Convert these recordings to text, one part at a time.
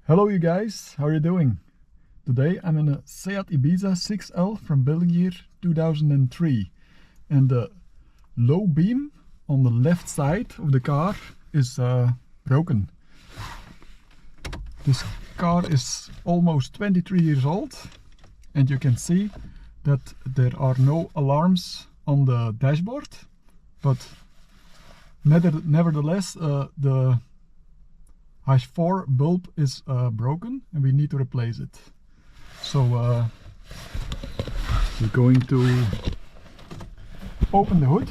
Hello you guys, how are you doing? Today I'm in a Seat Ibiza 6L from building year 2003 and the low beam on the left side of the car is broken. This car is almost 23 years old and you can see that there are no alarms on the dashboard, but nevertheless the MK4 bulb is broken and we need to replace it. So we're going to open the hood,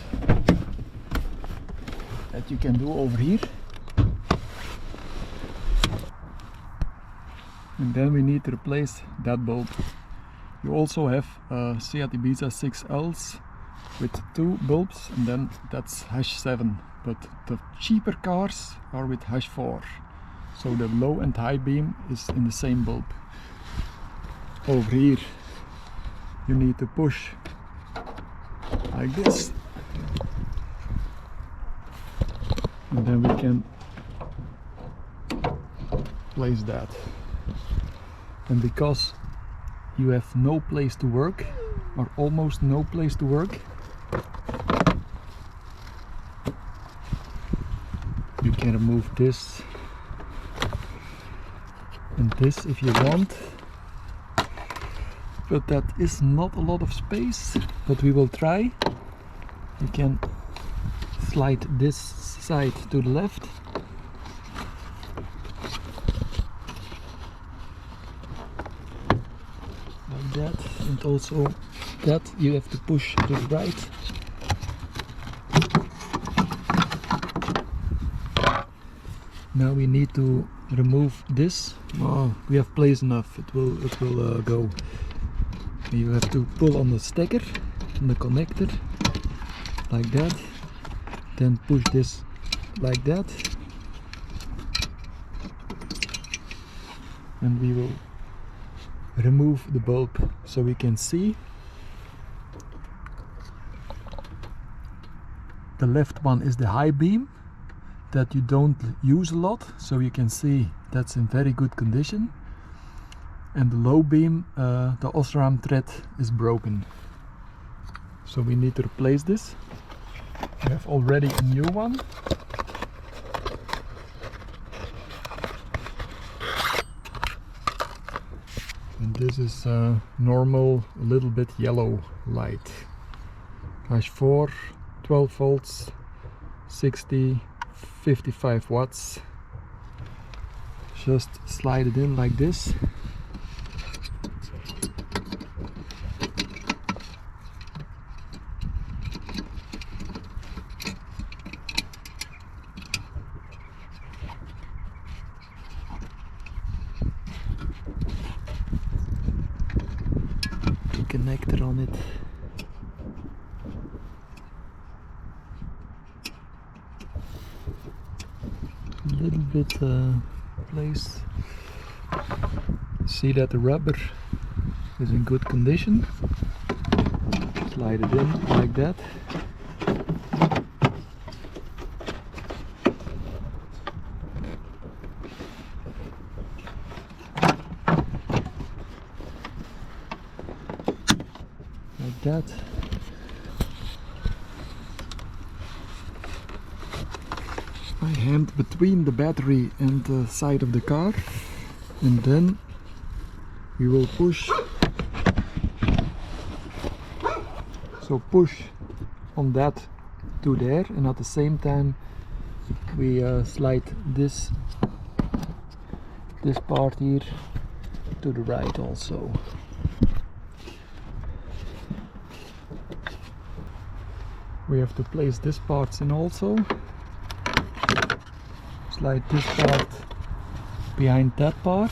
that you can do over here, and then we need to replace that bulb. You also have Seat Ibiza 6Ls with 2 bulbs, and then that's #7, but the cheaper cars are with #4. So the low and high beam is in the same bulb. Over here you need to push like this, and then we can place that. And because you have no place to work, or almost no place to work, you can remove this and this if you want, but that is not a lot of space, but we will try. You can slide this side to the left, like that, and also that you have to push to the right. Now we need to remove this. Oh, we have place enough. It will go. You have to pull on the stacker, on the connector, like that. Then push this like that, and we will remove the bulb so we can see. The left one is the high beam that you don't use a lot, so you can see that's in very good condition. And the low beam, the Osram thread is broken, so we need to replace this. We have already a new one. And this is normal, a little bit yellow light. #4, 12 volts, 55 watts. Just slide it in like this. Connector on it. A little bit place. See that the rubber is in good condition. Slide it in like that. Like that. My hand between the battery and the side of the car, and then we will push. So push on that to there, and at the same time we slide this part here to the right also. We have to place this parts in also. Slide this part behind that part.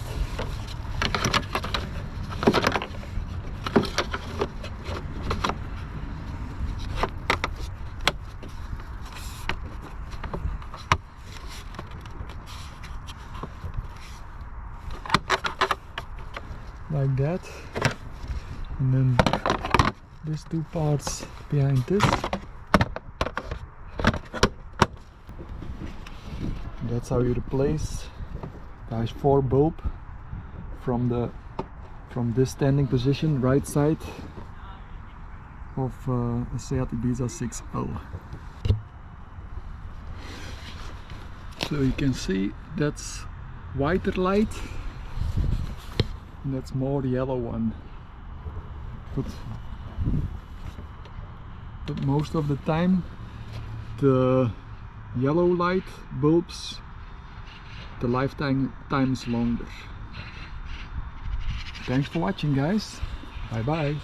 Like that. And then these 2 parts behind this. That's how you replace There is 4 bulb from this standing position, right side of a Seat Ibiza 6L. So you can see that's whiter light and that's more yellow one. But most of the time the yellow light bulbs, the lifetime is longer. Thanks for watching, guys. Bye bye.